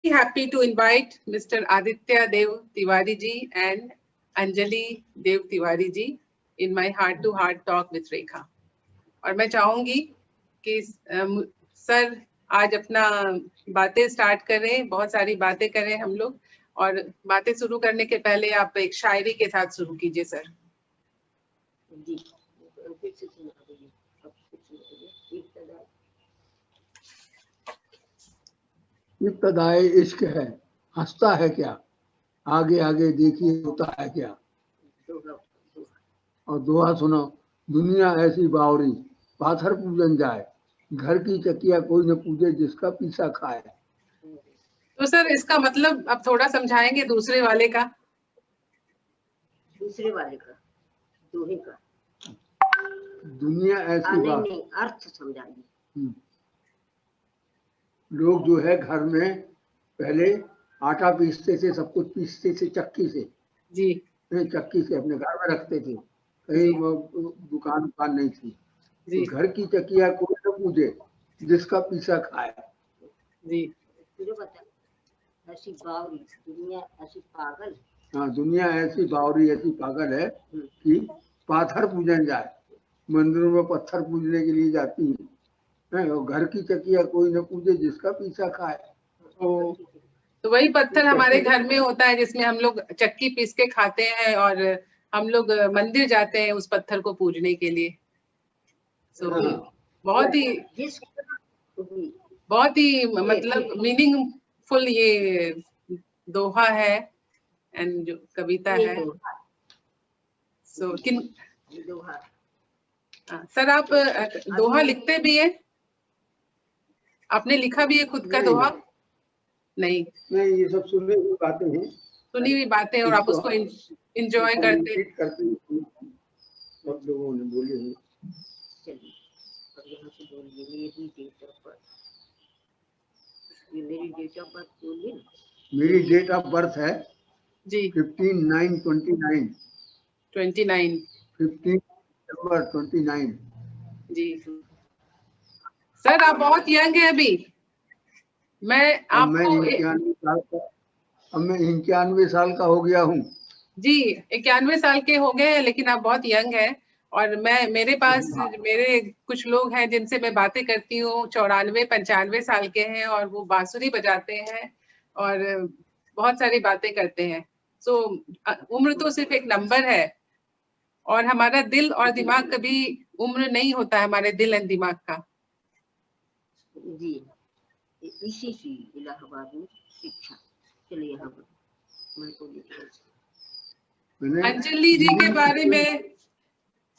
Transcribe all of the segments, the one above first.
happy to invite Mr. Aditya Dev Tiwari ji and Anjali Dev Tiwari ji in my heart-to-heart talk with Rekha. और मैं चाहूंगी कि sir आज अपना बातें स्टार्ट करें, बहुत सारी बातें करें हम लोग, और बातें शुरू करने के पहले आप एक शायरी के साथ शुरू कीजिए सर। जी, इब्तदाए इश्क है, हंसता है क्या, आगे आगे देखिए होता है क्या। और दोहा सुनो, दुनिया ऐसी बावरी, पाथर पूजन जाए, घर की चकिया कोई न पूजे जिसका पीसा खाए। तो सर इसका मतलब अब थोड़ा समझाएंगे दूसरे वाले का। दूसरे वाले का, दोहे का। दुनिया ऐसी नहीं, अर्थ समझाइए। लोग जो है घर में पहले आटा पीसते थे, सब कुछ पीसते थे चक्की से। जी, चक्की से अपने घर में रखते थे, कहीं दुकान नहीं थी। तो घर की चकिया कोई न पूजे जिसका पीसा खाए। जी, ऐसी बावरी, दुनिया ऐसी पागल। हाँ, दुनिया ऐसी बावरी, ऐसी पागल है कि पाथर पूजन जाए, मंदिरों में पत्थर पूजने के लिए जाती है, और घर की चकिया कोई न पूजे जिसका पीसा खाए। तो वही पत्थर हमारे घर में होता है जिसमें हम लोग चक्की पीस के खाते हैं, और हम लोग मंदिर जाते हैं उस पत्थर को पूजने के लिए। बहुत ही मतलब मीनिंगफुल ये दोहा है एंड जो कविता है। सर आप दोहा लिखते भी है? आपने लिखा भी है खुद का दोहा? नहीं, ये सब सुनी हुई बातें हैं। सुनी हुई बातें, और आप उसको एंजॉय करते हैं। सब लोगों ने बोले हैं। मेरी डेट ऑफ बर्थ है जी 15/9/29। 29 15 September 29। जी सर आप बहुत यंग है अभी। मैं 91 साल का हो गया हूँ। जी 91 साल के हो गए हैं, लेकिन आप बहुत यंग है। और मेरे पास मेरे कुछ लोग हैं जिनसे मैं बातें करती हूँ, 94-95 साल के हैं, और वो बांसुरी बजाते हैं और बहुत सारी बातें करते हैं। सो उम्र तो सिर्फ एक नंबर है, और हमारा दिल और दिमाग कभी उम्र नहीं होता है, हमारे दिल और दिमाग का। जी, इसी से इलाहाबाद में शिक्षा। चलिए यहाँ पर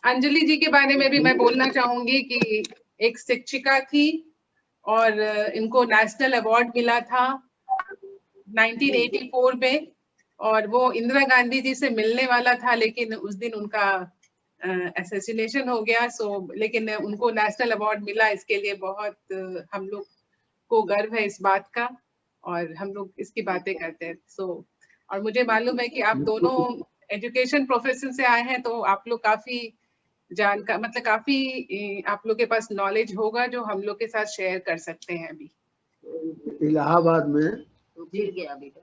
अंजलि जी के बारे में भी मैं बोलना चाहूंगी कि एक शिक्षिका थी, और इनको नेशनल अवार्ड मिला था 1984 में, और वो इंदिरा गांधी जी से मिलने वाला था, लेकिन उस दिन उनका असैसिनेशन हो गया। लेकिन उनको नेशनल अवार्ड मिला, इसके लिए बहुत हम लोग को गर्व है इस बात का, और हम लोग इसकी बातें करते हैं। और मुझे मालूम है कि आप दोनों एजुकेशन प्रोफेशन से आए हैं, तो आप लोग काफी मतलब काफी आप लोग के पास नॉलेज होगा जो हम लोग के साथ शेयर कर सकते हैं अभी। इलाहाबाद में फिर गया बेटा।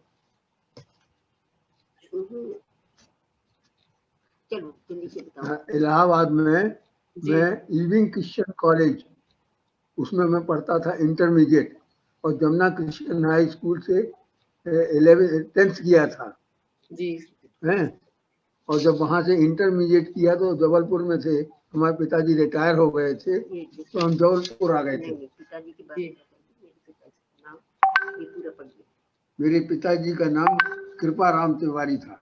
चलो जल्दी से बताओ। इलाहाबाद में मैं इविंग क्रिश्चियन कॉलेज, उसमें मैं पढ़ता था इंटरमीडिएट, और जमुना क्रिश्चियन हाई स्कूल से 10th किया था जी हैं। और जब वहाँ से इंटरमीडिएट किया तो जबलपुर में थे, हमारे पिताजी रिटायर हो गए थे, तो हम जबलपुर आ गए थे। मेरे पिताजी का नाम कृपा राम तिवारी था,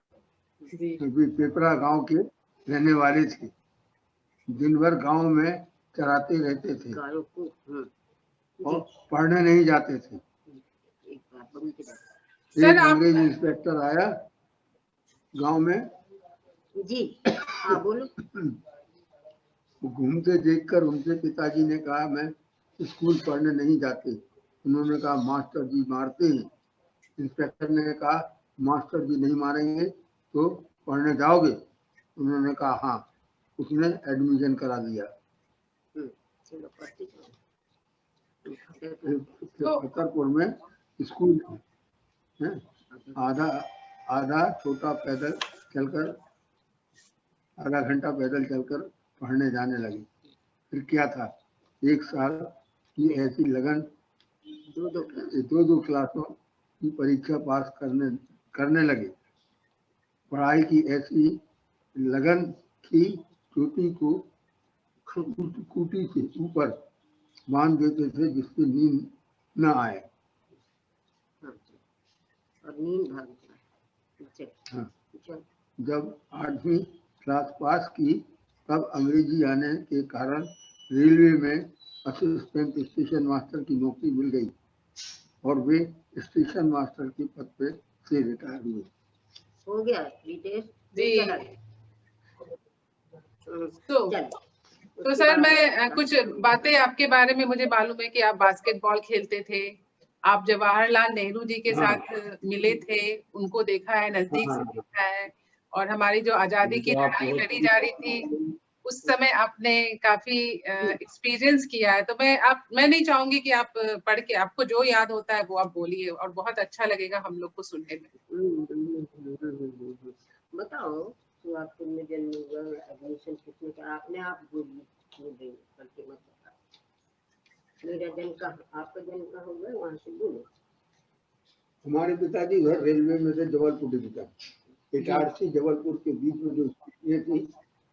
पेपरा गांव के रहने वाले थे। दिन भर गांव में चराते रहते थे और पढ़ने नहीं जाते थे। एक अंग्रेज इंस्पेक्टर आया गांव में जी, हाँ बोलो। घूमते देखकर उनके पिताजी ने कहा मैं स्कूल पढ़ने नहीं जाते। उन्होंने कहा मास्टर जी मारते हैं। इंस्पेक्टर ने कहा मास्टर जी नहीं मारेंगे तो पढ़ने जाओगे? उन्होंने कहा हाँ। उसने एडमिशन करा दिया। छतरपुर में स्कूल हैं? आधा छोटा पैदल चलकर, आधा घंटा पैदल चलकर पढ़ने जाने लगे। फिर क्या था, एक साल की ऐसी लगन, दो क्लासों की परीक्षा पास करने लगे। पढ़ाई की ऐसी लगन की चोटी को खूटी से ऊपर बांध देते थे जिससे नींद न आए। और नींद भाग जाए। हाँ। जब 8वीं क्लास पास की तब अंग्रेजी आने के कारण रेलवे में असिस्टेंट स्टेशन मास्टर की नौकरी मिल गई और वे स्टेशन मास्टर के पद पे से रिटायर हुए। हो गया रितेश जी। चल। तो सर मैं कुछ बातें आपके बारे में मुझे मालूम है कि आप बास्केटबॉल खेलते थे, आप जवाहरलाल नेहरू जी के साथ मिले थे, उनको देखा है, नजदीक से देखा है, और हमारी जो आजादी की लड़ाई लड़ी जा रही थी उस समय आपने काफी एक्सपीरियंस किया है। तो मैं नहीं चाहूंगी कि आप पढ़ के आपको जो याद होता है वो आप बोलिए, और बहुत अच्छा लगेगा हम लोग को सुनने में। बताओ सुहागपुर में जन्म हुआ, एडमिशन किसने का, आपने आप बोलिए करके मत बताओ। मेरा जन्म कहाँ, आपका जन्म कहाँ हुआ, वहाँ से बोलो। हमारे पिताजी घर रेलवे में थे, जबलपुर डिवीजन, इटारसी जबलपुर के बीच में जो स्टेशन थी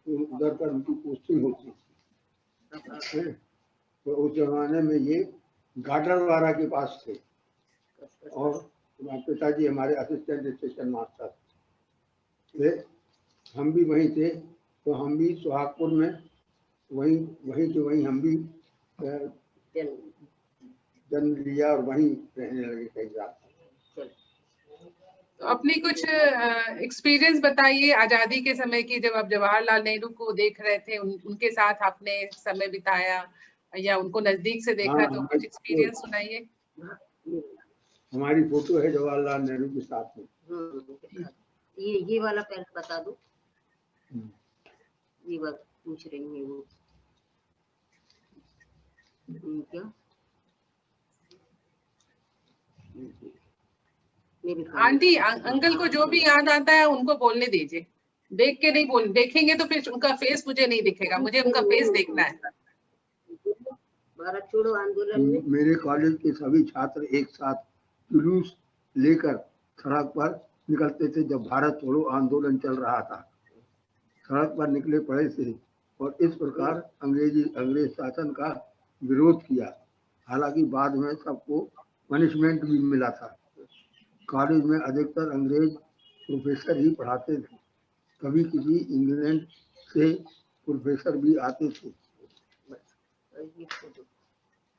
उधर पर उनकी पोस्टिंग होती थी। तो उस जमाने में ये गाडरवाड़ा के पास थे और पिताजी हमारे असिस्टेंट स्टेशन मास्टर थे। हम भी वहीं थे, तो हम भी सुहागपुर में वहीं के वहीं हम भी जन्म लिया और वहीं रहने लगे कई साल। तो अपनी कुछ एक्सपीरियंस बताइए आजादी के समय की, जब आप जवाहरलाल नेहरू को देख रहे थे, उनके साथ आपने समय बिताया या उनको नजदीक से देखा। हाँ, तो कुछ एक्सपीरियंस सुनाइए। हमारी फोटो है जवाहरलाल नेहरू के साथ में। ये वाला पहले बता दो, ये बात पूछ रही है वो क्या। आंटी अंकल को जो भी याद आता है उनको बोलने दीजिए, देख के नहीं बोल, देखेंगे तो फिर उनका फेस मुझे नहीं दिखेगा, मुझे उनका फेस देखना है। भारत छोड़ो आंदोलन में मेरे कॉलेज के सभी छात्र एक साथ जुलूस लेकर सड़क पर निकलते थे जब भारत छोड़ो आंदोलन चल रहा था। सड़क पर निकले पड़े थे और इस प्रकार अंग्रेज शासन का विरोध किया। हालांकि बाद में सबको पनिशमेंट भी मिला था। कॉलेज में अधिकतर अंग्रेज प्रोफेसर ही पढ़ाते थे, कभी किसी इंग्लैंड से प्रोफेसर भी आते थे।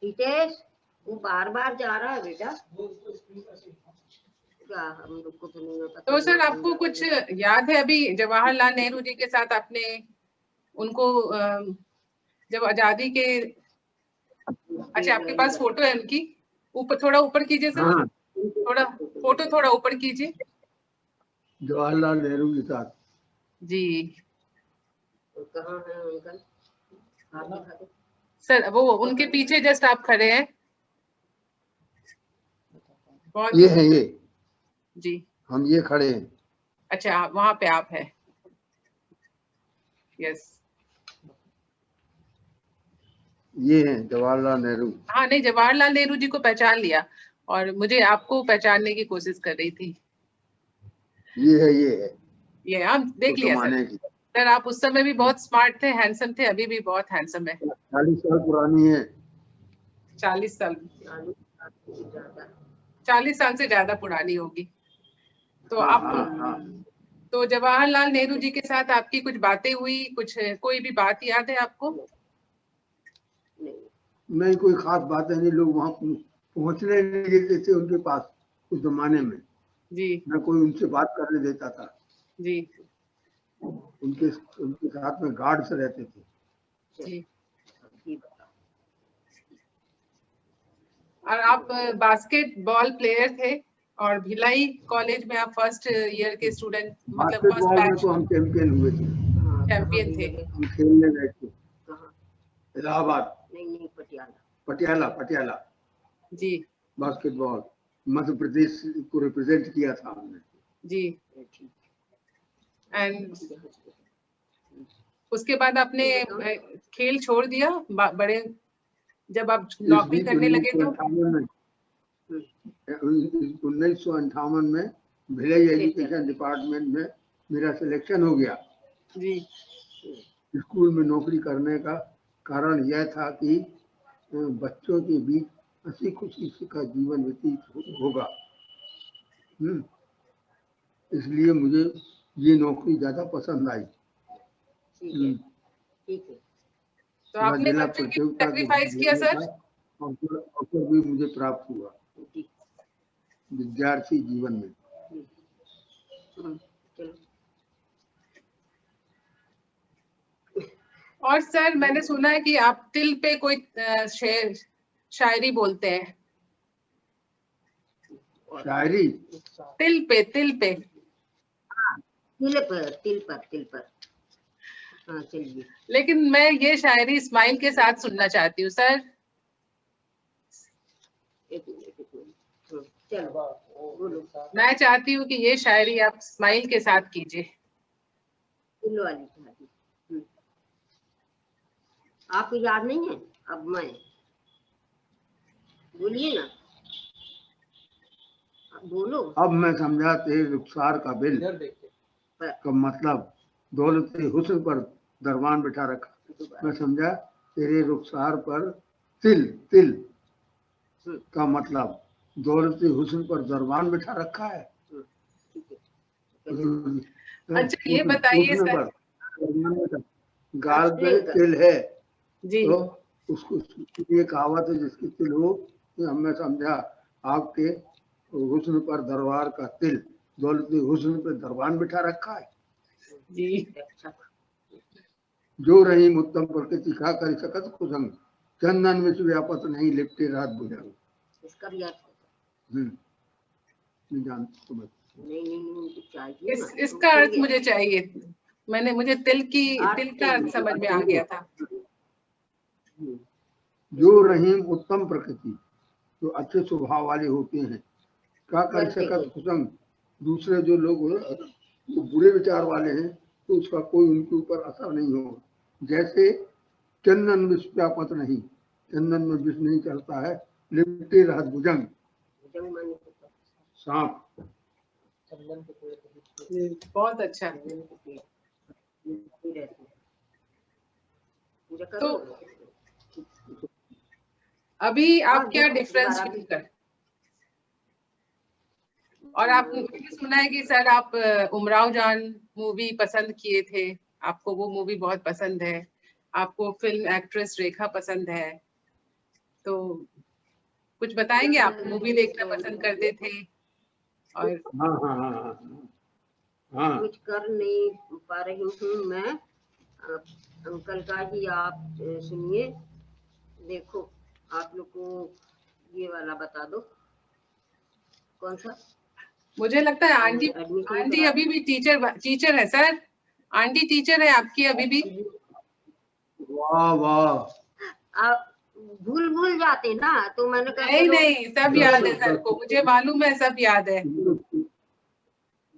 रितेश वो बार जा रहा है बेटा, क्या हम लोग को तो नहीं होता। तो सर आपको कुछ याद है अभी जवाहरलाल नेहरू जी के साथ आपने उनको जब आजादी के, अच्छा आपके पास फोटो है उनकी, ऊपर थोड़ा ऊपर कीजिए सर। हाँ। थोड़ा फोटो थोड़ा ऊपर कीजिए। जवाहरलाल नेहरू के साथ जी। कहाँ है अंकल, सर वो उनके पीछे जस्ट आप खड़े हैं। ये है ये जी, हम ये खड़े हैं। अच्छा वहां पे आप है। यस, ये है जवाहरलाल नेहरू। हाँ नहीं, जवाहरलाल नेहरू जी को पहचान लिया और मुझे आपको पहचानने की कोशिश कर रही थी। ये हम देख लिया सर। सर आप उस समय भी बहुत स्मार्ट थे, हैंडसम थे, अभी भी बहुत हैंडसम है। 40 साल पुरानी है। 40 साल, 40 साल से ज्यादा पुरानी होगी। तो आप तो जवाहरलाल नेहरू जी के साथ आपकी कुछ बातें हुई, कुछ कोई भी बात याद है आपको? नहीं, कोई खास बात नहीं। लोग वहाँ पहुँचने नहीं देते थे उनके पास उस जमाने में जी। न कोई उनसे बात करने देता था जी। उनके साथ में गार्ड्स रहते थे जी। और आप बास्केटबॉल प्लेयर थे और भिलाई कॉलेज में आप फर्स्ट ईयर के स्टूडेंट, मतलब फर्स्ट बैच। तो हम चैंपियन हुए थे। चैंपियन थे। हम खेलने गए थे इलाहाबाद। नहीं पटियाला जी बास्केटबॉल। मध्य प्रदेश को रिप्रेजेंट किया था हमने। जी। एंड उसके बाद आपने खेल छोड़ दिया बड़े, जब आप नौकरी करने लगे तो? 1958 में भिलाई एजुकेशन डिपार्टमेंट में मेरा सिलेक्शन हो गया जी। स्कूल में नौकरी करने का कारण यह था कि बच्चों के बीच हंसी खुशी का जीवन व्यतीत होगा, इसलिए मुझे ये नौकरी ज्यादा पसंद आई। ठीक है। तो आपने जिला बच्चों की प्रतियोगिता सैक्रिफाइस किया सर? अवसर भी मुझे प्राप्त हुआ विद्यार्थी जीवन में। और सर मैंने सुना है कि आप तिल पे कोई शेर शायरी बोलते हैं। शायरी? तिल पे तिल पर हाँ चलिए। लेकिन मैं ये शायरी स्माइल के साथ सुनना चाहती हूँ सर। मैं चाहती हूँ कि ये शायरी आप स्माइल के साथ कीजिए। आपको याद नहीं है? अब मैं बोलिए ना, बोलो। अब मैं समझा तेरे रुखसार का बिल का मतलब दौलत हुस्न पर दरबान बिठा रखा। मैं समझा तेरे रुखसार पर तिल का मतलब दौलत हुस्न पर दरबान बिठा रखा है। अच्छा ये बताइए सर, गाल पे तिल है जी, तो उसको ये कहावत है जिसकी तिल हो, मैं समझा आपके हुस्न पर दरबार का तिल दौलत हुस्न पर दरबान बिठा रखा है जी। जो रही उत्तम प्रकृति खा कर सकत कुसंग चंदन में व्यापत नहीं लिपटे रात बुझंग। इसका भी नहीं जानते तो नहीं चाहिए इसका अर्थ मुझे चाहिए। मुझे तिल का अर्थ समझ में आ गया था। जो रहीम उत्तम प्रकृति, जो अच्छे स्वभाव वाले होते हैं, क्या कर सकत कुसंग, दूसरे जो लोग जो बुरे विचार वाले हैं तो उसका कोई उनके ऊपर असर नहीं हो। जैसे चंदन में व्यापत नहीं, चंदन में विष नहीं चलता है, लिपटे रहत भुजंग सांप। बहुत अच्छा। तो अभी आप क्या डिफरेंस फील कर, और आपने सुना है कि सर आप उमराव जान मूवी पसंद किए थे, आपको वो मूवी बहुत पसंद है, आपको फिल्म एक्ट्रेस रेखा पसंद है, तो कुछ बताएंगे? आप मूवी देखना पसंद करते थे? और हाँ। कुछ कर नहीं पा रही हूँ मैं, अंकल का ही आप सुनिए। देखो आप लोग को ये वाला बता दो कौन सा। मुझे लगता है आंटी अभी भी टीचर है सर। आंटी टीचर है आपकी अभी भी? वाह वाह। आप भूल जाते ना, तो मैंने कहा नहीं सब याद है सर को, मुझे मालूम है सब याद है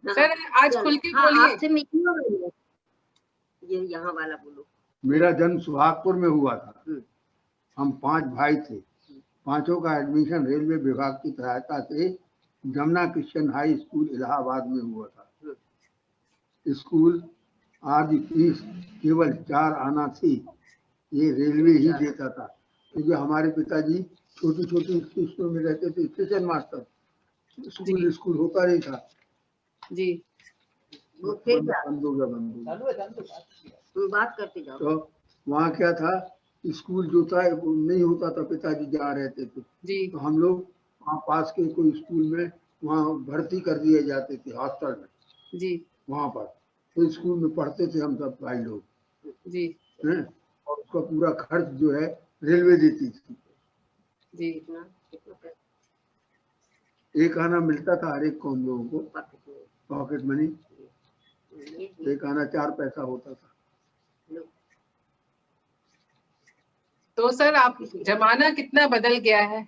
सर। आज खुल के बोलिए। आपसे मीटिंग हो रही है, ये यहाँ वाला बोलो। मेरा जन्म सुहागपुर में हुआ था। हम 5 भाई थे, पांचों का एडमिशन रेलवे विभाग की सहायता से Jamuna Christian high school Allahabad में हुआ था। स्कूल आदि फीस केवल 4 आना थी, ये रेलवे ही देता था, क्योंकि हमारे पिताजी छोटी छोटी स्टेशनों में रहते थे, स्टेशन मास्टर। स्कूल होता नहीं था जी। वो फिर बात करते जाओ। तो वहाँ क्या था, स्कूल जो था वो नहीं होता था, पिताजी जा रहते थे जी। तो हम लोग वहाँ पास के कोई स्कूल में वहाँ भर्ती कर दिए जाते थे, हॉस्टल में जी। वहाँ पर तो स्कूल में पढ़ते थे हम सब भाई लोग जी। हैं, और उसका पूरा खर्च जो है रेलवे देती थी जी। 1 आना मिलता था हर एक को, हम लोगों को पॉकेट मनी। 1 आना 4 पैसा होता था। तो सर आप जमाना कितना बदल गया है,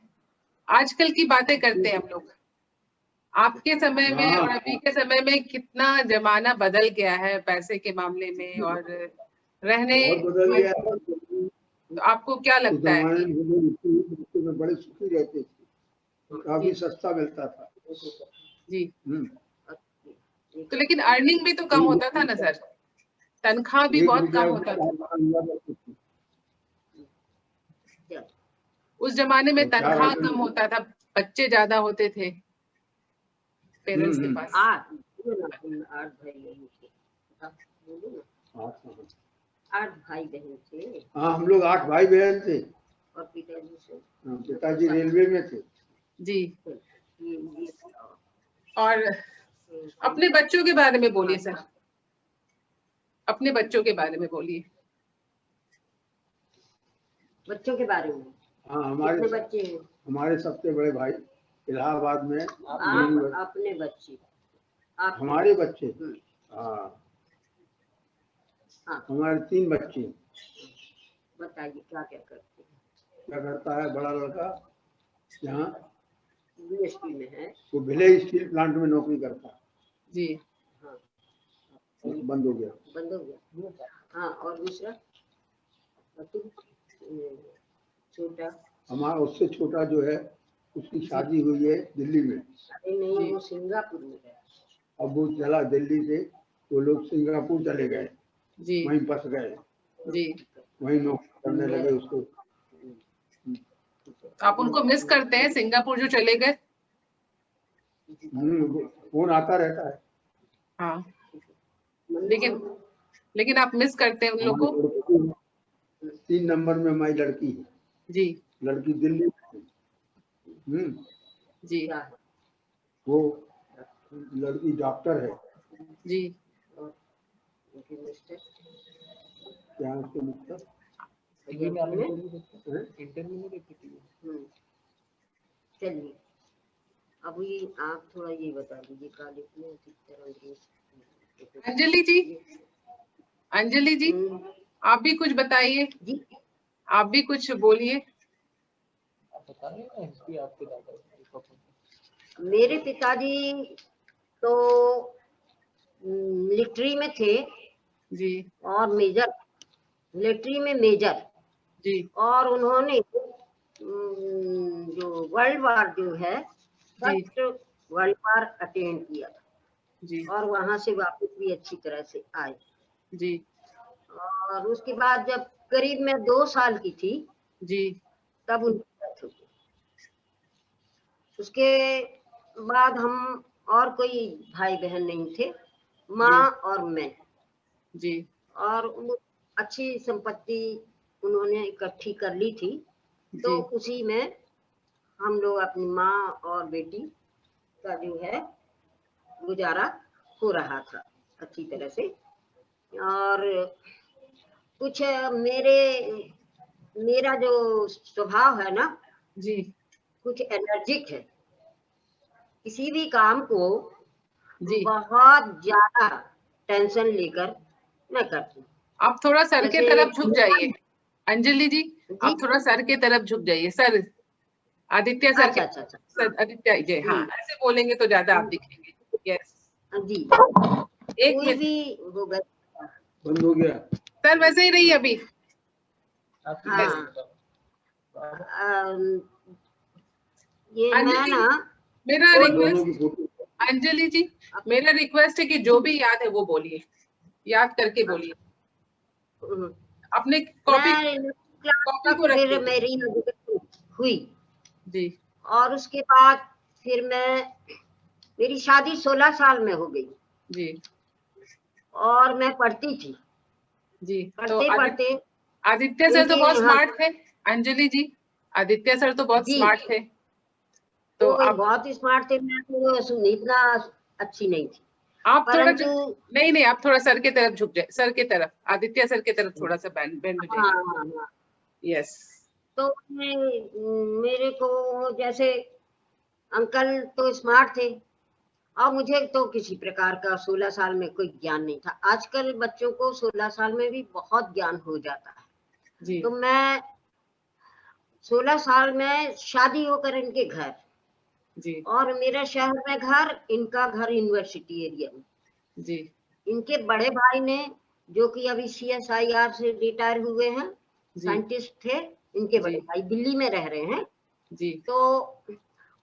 आजकल की बातें करते हैं हम लोग। आपके समय में हाँ। और अभी के समय में कितना जमाना बदल गया है पैसे के मामले में और रहने बहुत बदल गया है। तो आपको क्या उस लगता है जमाने कि में लोग में बड़े सुखी रहते थे, काफी सस्ता मिलता था। जी एक तो लेकिन अर्निंग भी तो कम होता था ना सर, तनख्वाह भी बहुत रुपया कम होता था हुआ करती थी। क्या उस जमाने में, और चार तनख्वाह आदमी- कम होता था, बच्चे ज्यादा होते थे पेरेंट्स के पास। 8 भाई बहन थे, आप बोलो ना, हाँ, हाँ। 8 भाई बहन थे हाँ, हम लोग 8 भाई बहन थे। और पिताजी से हाँ, पिताजी रेलवे में थे। जी ये और अपने बच्चों के बारे में बोलिए सर, अपने बच्चों के बारे में बोलिए। बच्चों के बारे में हाँ, कितने बच्चे हैं? हमारे सबसे बड़े भाई इलाहाबाद में आप अपने बच्चे आप हमारे बच्चे हम्म, हाँ, हाँ हमारे 3 बच्चे। बताइए क्या क्या करते हैं? क्या करता है बड़ा लड़का, यहाँ यूएसपी में है। वो भिलाई स्टील प्लांट में नौकरी करता है, जी हाँ बंद हो गया। बंद हो गया। हाँ और दूसरा छोटा, हमारा उससे छोटा जो है उसकी शादी हुई है दिल्ली में। अरे नहीं वो सिंगापुर में है। अब वो चला दिल्ली से, वो लोग सिंगापुर चले गए, जी वहीं बस गए, जी वहीं नौकरी करने लगे उसको। आप उनको मिस करते हैं, सिंगापुर जो चले गए? फोन आता रहता है। हाँ लेकिन आप मिस करते हैं उन लोग को? 3 नंबर में हमारी लड़की है, जी लड़की दिल्ली में। जी वो लड़की डॉक्टर है। जी क्या उसके मतलब चलिए अब ये आप थोड़ा ये बता दीजिए कालिक में किस तरह अंजलि जी, अंजलि जी आप भी कुछ बताइए, जी आप भी कुछ बोलिए। मेरे पिताजी तो मिलिट्री में थे जी और मेजर, मिलिट्री में मेजर, जी और उन्होंने जो वर्ल्ड वार जो है फर्स्ट वर्ल्ड वार अटेंड किया था जी और वहां से वापस भी अच्छी तरह से आए। जी और उसके बाद जब करीब मैं 2 साल की थी जी तब उनकी डेथ हो गई। उसके बाद हम और कोई भाई बहन नहीं थे, माँ और मैं। जी और अच्छी संपत्ति उन्होंने इकट्ठी कर ली थी, तो जी उसी में हम लोग अपनी माँ और बेटी का जो है गुजारा हो रहा था अच्छी तरह से। और कुछ मेरा जो स्वभाव है ना, जी कुछ एनर्जिक है, किसी भी काम को जी बहुत ज्यादा टेंशन लेकर मैं करती हूँ। आप थोड़ा सर के जैसे तरफ झुक जाइए अंजलि जी, आप थोड़ा सर के तरफ झुक जाइए। सर आदित्य सर के, अच्छा सर आदित्य जी, हाँ ऐसे बोलेंगे तो ज्यादा आप दिखेंगे। यस जी एक कोई मिनट भी हो गया। बंद हो गया। सर, वैसे ही रही अभी। हाँ ये मैं अंजलि ना मेरा कोई दोनों रिक्वेस्ट, की फोटो अंजलि जी मेरा रिक्वेस्ट है कि जो भी याद है वो बोलिए, याद करके बोलिए। अपने कॉपी मैं क्लास कॉपी तक को फिर रखिए। मेरी एजुकेशन हुई जी और उसके बाद फिर मेरी शादी 16 साल में हो गई जी और मैं पढ़ती थी। जी तो पढ़ते पढ़ते आदित्य सर तो बहुत हाँ स्मार्ट थे अंजलि जी, आदित्य सर तो बहुत जी स्मार्ट थे। तो वो आप बहुत स्मार्ट थे, मैं तो इतना अच्छी नहीं थी, थोड़ा परंतु नहीं आप थोड़ा सर के तरफ झुक जाए, सर के तरफ, आदित्य सर के तरफ थोड़ा सा बेंड हो हाँ जाइए। हाँ यस तो मेरे को जैसे अंकल तो स्मार्ट थे और मुझे तो किसी प्रकार का 16 साल में कोई ज्ञान नहीं था। आजकल बच्चों को 16 साल में भी बहुत ज्ञान हो जाता है। जी तो मैं 16 साल में शादी होकर इनके घर जी और मेरा शहर में घर, इनका घर यूनिवर्सिटी एरिया में। जी इनके बड़े भाई ने, जो कि अभी CSIR से रिटायर हुए हैं, जी साइंटिस्ट थे, इनके बड़े जी भाई दिल्ली में रह रहे हैं। जी तो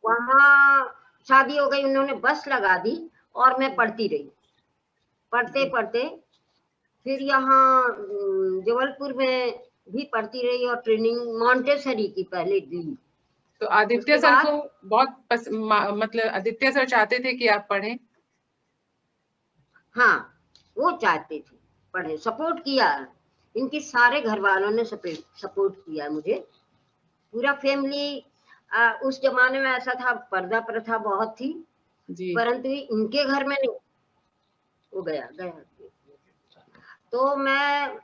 वहाँ शादी हो गई, उन्होंने बस लगा दी और मैं पढ़ती रही। पढ़ते जी। पढ़ते फिर यहाँ जबलपुर में भी पढ़ती रही और ट्रेनिंग मॉन्टेसरी की पहले दी। तो आदित्य उसके सर बाद को बहुत मतलब आदित्य सर चाहते थे कि आप पढ़ें? हाँ, वो चाहते थे पढ़े, सपोर्ट किया। इनके सारे घर वालों ने सपोर्ट किया मुझे, पूरा फैमिली। उस जमाने में ऐसा था, पर्दा प्रथा बहुत थी, जी परंतु इनके घर में नहीं। वो गया तो मैं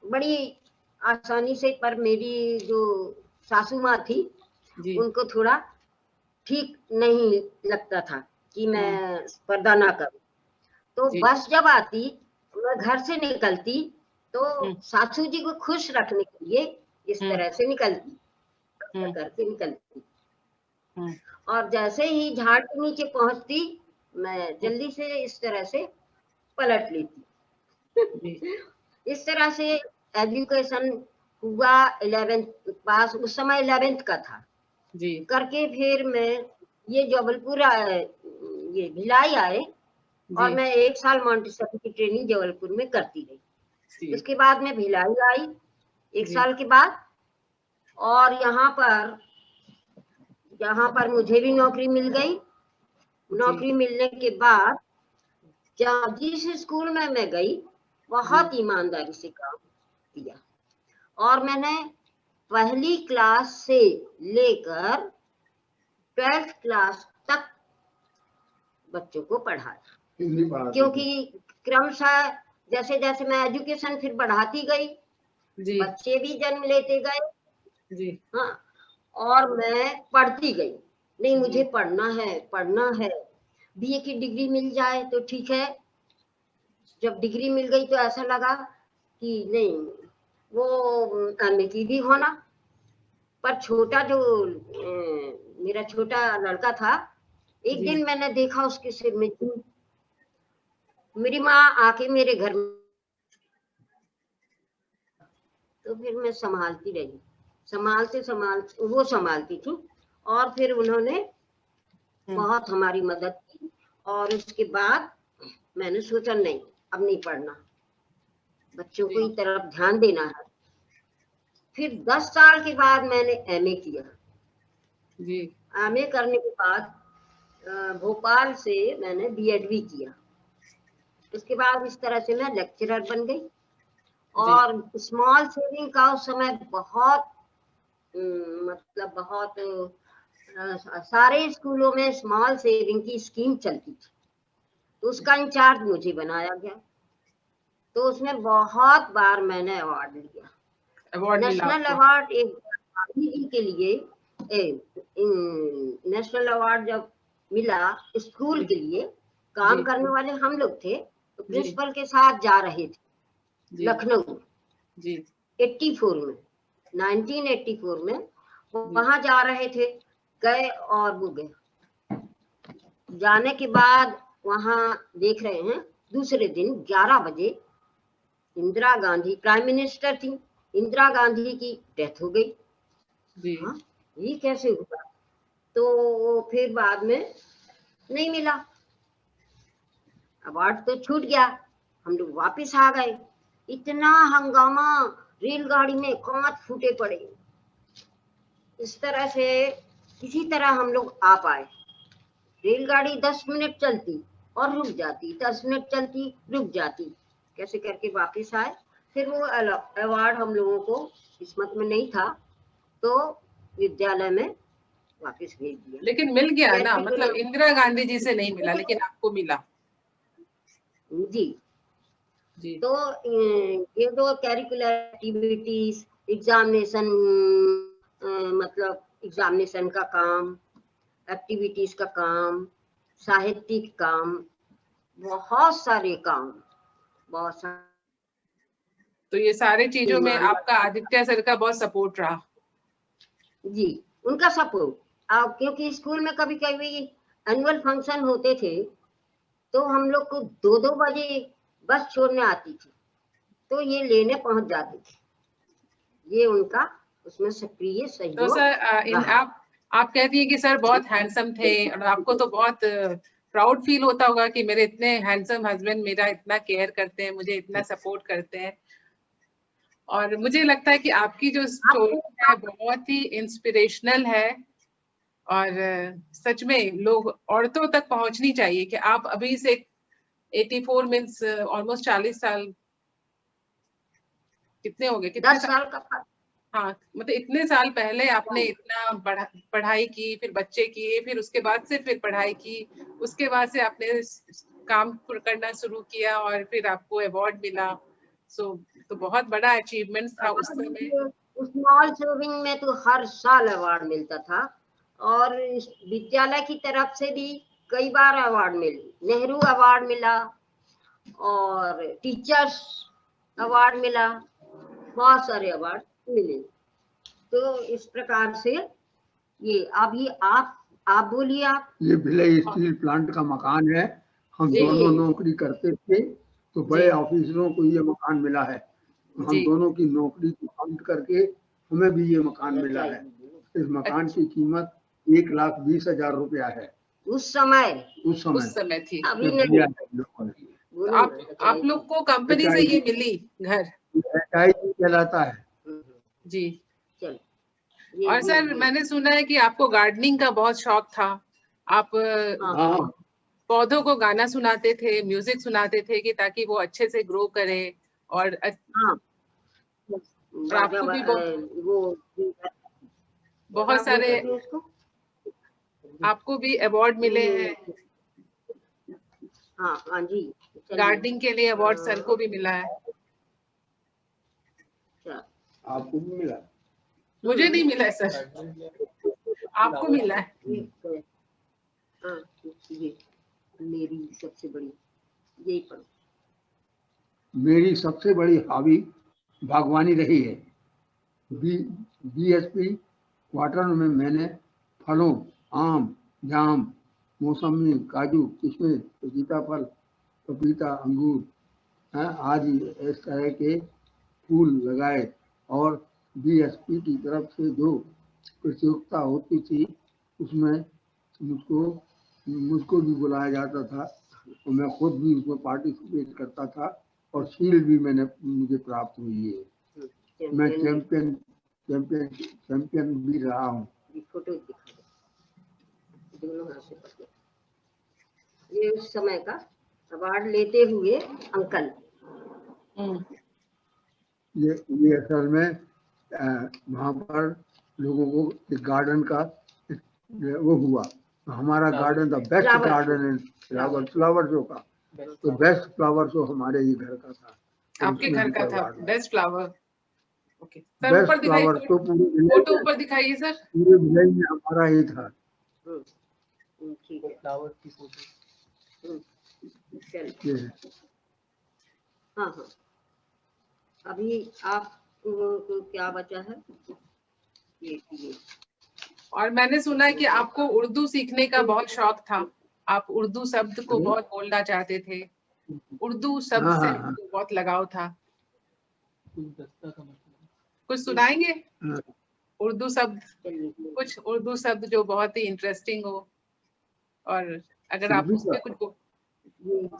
बड़ी आसानी से, पर मेरी जो सासू माँ थी जी उनको थोड़ा ठीक नहीं लगता था कि मैं पर्दा ना करूं। तो जी बस जब आती, मैं घर से निकलती तो सासू जी को खुश रखने के लिए इस तरह से निकलती, करके निकलती। और जैसे ही झाड़ के नीचे पहुंचती, मैं जल्दी से इस तरह से पलट लेती। इस तरह से एजुकेशन हुआ। 11th पास, उस समय 11th का था जी करके फिर मैं ये जबलपुर ये भिलाई आए और जी मैं 1 साल मॉन्टेसरी की ट्रेनिंग जबलपुर में करती रही। जी उसके बाद मैं भिलाई आई 1 जी साल के बाद, और यहाँ पर मुझे भी नौकरी मिल गई। नौकरी मिलने के बाद जिस स्कूल में मैं गई, बहुत ईमानदारी से काम किया और मैंने पहली क्लास से लेकर 12th क्लास तक बच्चों को पढ़ाया, क्योंकि क्रमशः जैसे जैसे मैं एजुकेशन फिर बढ़ाती गई, बच्चे भी जन्म लेते गए जी। हाँ, और मैं पढ़ती गई। नहीं, मुझे पढ़ना है। BA की डिग्री मिल जाए तो ठीक है। जब डिग्री मिल गई तो ऐसा लगा कि नहीं, वो MA की भी होना। पर छोटा जो मेरा छोटा लड़का था, एक दिन मैंने देखा उसके सिर में चूल। मेरी माँ आके मेरे घर में, तो फिर मैं संभालती रही, वो संभालती थी। और फिर उन्होंने बहुत हमारी मदद की। और उसके बाद मैंने सोचा नहीं, अब नहीं पढ़ना, बच्चों को ही तरफ ध्यान देना है। फिर 10 साल के बाद मैंने MA किया जी। MA करने के बाद भोपाल से मैंने B.Ed भी किया। उसके बाद इस तरह से मैं लेक्चरर बन गई। और स्मॉल सेविंग का उस समय बहुत मतलब बहुत सारे स्कूलों में स्मॉल सेविंग की स्कीम चलती थी, तो उसका इंचार्ज मुझे बनाया गया। तो उसमें बहुत बार मैंने अवार्ड लिया, नेशनल अवार्ड। एक गांधी जी के लिए नेशनल अवार्ड जब मिला स्कूल के लिए, काम करने वाले हम लोग थे, तो प्रिंसिपल के साथ जा रहे थे लखनऊ 1984 में वहां जा रहे थे। गए और वो गए। जाने के बाद वहां देख रहे हैं, दूसरे दिन 11 बजे इंदिरा गांधी प्राइम मिनिस्टर थी, इंदिरा गांधी की डेथ हो गई जी। हाँ, ये कैसे हुआ? तो फिर बाद में नहीं मिला, अवार्ड तो छूट गया। हम लोग वापिस आ गए, इतना हंगामा, रेलगाड़ी में कांच फूटे पड़े। इस तरह से किसी तरह हम लोग आ पाए। रेलगाड़ी 10 मिनट चलती और रुक जाती, 10 मिनट चलती रुक जाती, कैसे करके वापिस आए। फिर वो अवार्ड हम लोगों को किस्मत में नहीं था, तो विद्यालय में वापिस भेज दिया। लेकिन मिल गया ना, मतलब इंदिरा गांधी जी से नहीं मिला, लेकिन आपको मिला जी जी। तो ये दो करिकुलर एक्टिविटीज, एग्जामिनेशन, मतलब एग्जामिनेशन का काम, एक्टिविटीज का काम, साहित्यिक काम, बहुत सारे काम, बहुत सारे। तो ये सारे चीजों में आपका आदित्य सर का बहुत सपोर्ट रहा जी। उनका सपोर्ट क्योंकि स्कूल में कभी कभी एनुअल फंक्शन होते थे तो हम लोग को 2-2 बजे बस छोड़ने आती थी, तो ये लेने पहुंच जाते थे। ये उनका उसमें सक्रिय तो सहयोग सर रहा। आप कहती हैं कि सर बहुत हैंडसम थे और आपको तो बहुत प्राउड फील होता होगा कि मेरे इतने हैंडसम हस्बैंड मेरा इतना केयर करते हैं, मुझे इतना सपोर्ट करते हैं। और मुझे लगता है कि आपकी जो स्टोरी है बहुत ही इंस्पिरेशनल है और सच में लोग औरतों तक पहुंचनी चाहिए कि आप अभी से 84 मीन्स ऑलमोस्ट 40 साल, कितने हो गए, कितने 10 साल का हाँ, मतलब इतने साल पहले आपने इतना पढ़ाई की, फिर बच्चे किए, फिर उसके बाद से फिर पढ़ाई की, उसके बाद से आपने काम करना शुरू किया और फिर आपको अवार्ड मिला। तो बहुत बड़ा अचीवमेंट था उस समय। स्मॉल सेविंग में तो हर साल अवार्ड मिलता था और विद्यालय की तरफ से भी कई बार अवार्ड मिले। नेहरू अवार्ड मिला और टीचर्स अवार्ड मिला, बहुत सारे अवार्ड मिले। तो इस प्रकार से ये अभी आप बोलिए। आप ये भिलाई स्टील प्लांट का मकान है। हम दोनों नौकरी करते थे तो बड़े ऑफिसरों को ये मकान मिला है। हम दोनों की नौकरी को काउंट करके हमें भी ये मकान मिला है। इस मकान की कीमत 1,20,000 रुपया है। उस समय थी। अभी नहीं। आप लोग को कंपनी से ये मिली घर कहलाता है जी। और सर मैंने सुना है कि आपको गार्डनिंग का बहुत शौक था। आप पौधों को गाना सुनाते थे, म्यूजिक सुनाते थे कि ताकि वो अच्छे से ग्रो करे और आपको भी बहुत सारे आपको भी अवार्ड मिले हैं। हाँ जी, गार्डनिंग के लिए अवार्ड सर को भी मिला है। आपको भी मिला? मुझे नहीं मिला है सर, आपको मिला है। मेरी सबसे बड़ी यही पढ़ो। मेरी सबसे बड़ी हॉबी बागवानी रही है। बीएसपी क्वार्टर में मैंने फलों, आम, जाम, मौसमी, काजू, किशमिश, सीताफल, पपीता, अंगूर आदि इस तरह के फूल लगाए और बीएसपी की तरफ से जो प्रतियोगिता होती थी उसमें मुझको भी बुलाया जाता था और मैं खुद भी उसमें पार्टिसिपेट करता था और शील्ड भी मुझे प्राप्त हुई है। मैं चैंपियन भी रहा हूँ। फोटो दिखा दो, दोनों हाथ से पकड़ो। ये उस समय का अवार्ड लेते हुए अंकल। ये असल में वहाँ पर लोगों को एक गार्डन का वो हुआ। हमारा गार्डन था बेस्ट गार्डन इन फ्लावर शो का, तो बेस्ट फ्लावर शो हमारे ही घर का था। आपके घर का था best flower? Okay sir, best ऊपर दिखाइए, फ्लावर शो फोटो ऊपर दिखाइए सर। पूरे भिलाई में हमारा ही था। ठीक है, फ्लावर की फोटो। हाँ हाँ, अभी आप को क्या बचा है? ये और मैंने सुना है कि आपको उर्दू सीखने का बहुत शौक था। आप उर्दू शब्द को बहुत बोलना चाहते थे। उर्दू शब्द से आपको बहुत लगाव था। कुछ सुनाएंगे उर्दू शब्द, कुछ उर्दू शब्द जो बहुत ही इंटरेस्टिंग हो? और अगर आप उसमें कुछ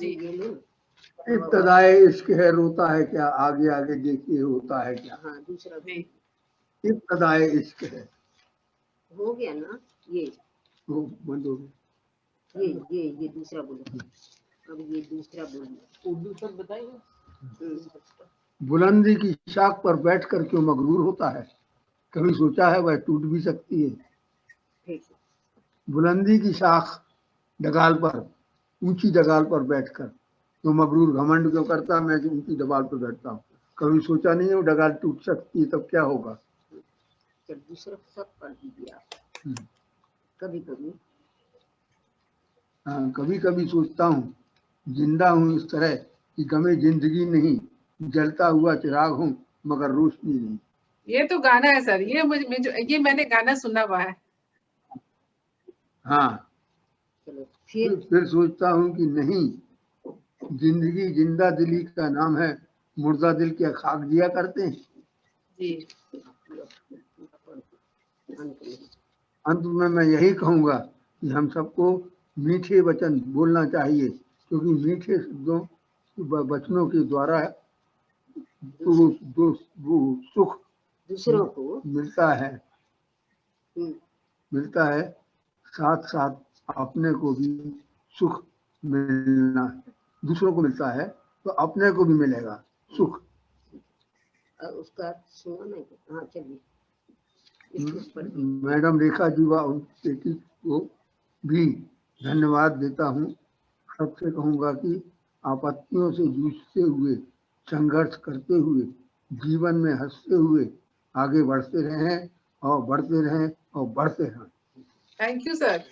जी। इब्तदाए इश्क है रोता है क्या, आगे आगे देखिए होता है क्या। हाँ, दूसरा जी। इब्तदाए इश्क है हो गया ना, ये वो बंद हो गया। ये दूसरा बोलो। अब ये दूसरा बोलो, उर्दू शब्द बताइए। बुलंदी की शाख पर बैठकर क्यों मगरूर होता है, कभी सोचा है वह टूट भी सकती है। बुलंदी की शाख डगाल पर, ऊंची डगाल पर बैठकर तो मगरूर घमंड क्यों करता, मैं ऊंची डगाल पर बैठता हूँ, कभी सोचा नहीं है वो डगाल टूट सकती है तब क्या होगा। दूसरा सब पढ़ दीजिए आप। कभी कभी हाँ, कभी कभी सोचता हूँ जिंदा हूँ इस तरह कि गमे जिंदगी नहीं, जलता हुआ चिराग हूँ मगर रोशनी नहीं। ये तो गाना है सर, ये मैंने गाना सुना हुआ है। हाँ, चलो फिर सोचता हूँ कि नहीं, जिंदगी जिंदा दिली का नाम है, मुर्दा दिल क्या खाक दिया करते हैं। जी अंत में मैं यही कहूँगा कि हम सबको मीठे वचन बोलना चाहिए, क्योंकि मीठे शब्दों वचनों के द्वारा वो सुख दूसरों को मिलता है, साथ साथ अपने को भी सुख मिलना, दूसरों को मिलता है तो अपने को भी मिलेगा सुख। उसका सुना नहीं। हाँ चलिए। मैडम रेखा जी व उनकी बेटी को भी धन्यवाद देता हूँ। सबसे कहूँगा कि आपत्तियों से जूझते हुए, संघर्ष करते हुए, जीवन में हंसते हुए आगे बढ़ते रहें और बढ़ते रहें और बढ़ते रहें। Thank you sir.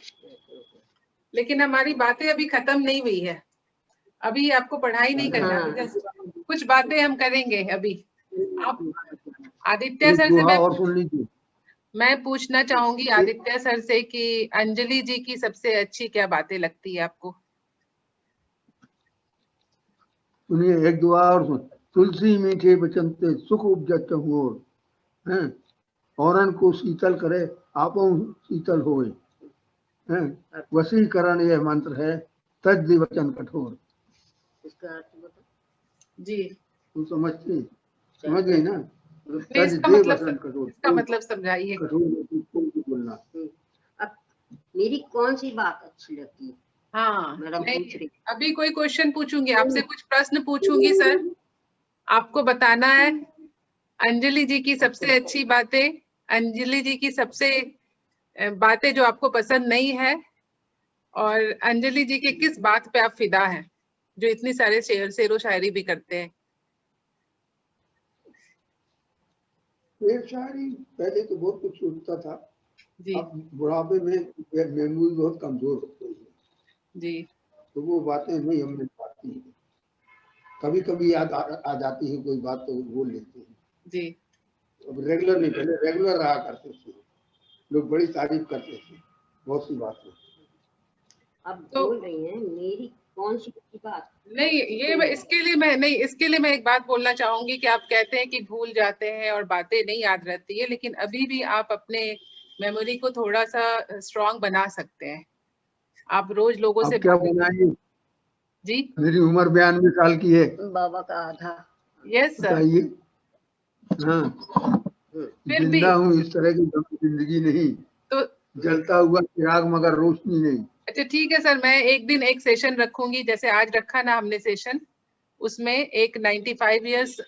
लेकिन हमारी बातें अभी खत्म नहीं हुई है, अभी आपको पढ़ाई नहीं करना। कुछ बातें हम करेंगे अभी। आप आदित्य सर से और सुन लीजिए, मैं पूछना चाहूंगी आदित्य सर से कि अंजलि जी की सबसे अच्छी क्या बातें लगती है आपको? सुनिए एक दुआ और सुन। तुलसी मीठे वचन ते सुख उपजत होर, हैं औरन को शीतल करे आपो शीतल होए, हैं वशीकरण यह मंत्र है, तज वचन कठोर। इसका अर्थ बता जी। तुम समझ गई ना? इसका मतलब समझाइए। बोलना। अब मेरी कौन सी बात अच्छी लगती है? हाँ, मैडम पूछ रही। अभी कोई क्वेश्चन पूछूंगी आपसे, कुछ प्रश्न पूछूंगी सर, आपको बताना है अंजलि जी की सबसे अच्छी बातें, अंजलि जी की सबसे बातें जो आपको पसंद नहीं है, और अंजलि जी के किस बात पे आप फिदा हैं, जो इतनी सारे शेरो शायरी भी करते हैं। शेर शायरी पहले तो बहुत कुछ सुनता था जी। अब बुढ़ापे में मेमोरी बहुत कमजोर हो गई है जी, तो वो बातें नहीं हम मिल पाती हैं। कभी कभी याद आ जाती है कोई बात तो बोल लेते हैं जी। अब रेगुलर नहीं, पहले रेगुलर रहा करते थे, लोग बड़ी तारीफ करते थे बहुत सी बातें। अब तो बोल रही हैं मेरी कौन सी बात? नहीं, ये इसके लिए मैं एक बात बोलना चाहूंगी कि आप कहते हैं कि भूल जाते हैं और बातें नहीं याद रहती है, लेकिन अभी भी आप अपने मेमोरी को थोड़ा सा स्ट्रांग बना सकते हैं। आप रोज लोगों से क्या बनाइए जी? मेरी उम्र 92 साल की है। बाबा का आधा। Yes sir. बताइए। हाँ, जिंदा हूँ, इस तरह की जिंदगी नहीं तो जलता हुआ चिराग मगर रोशनी नहीं। अच्छा ठीक है सर, मैं एक दिन एक सेशन रखूंगी, जैसे आज रखा ना हमने सेशन, उसमें एक 95 इयर्स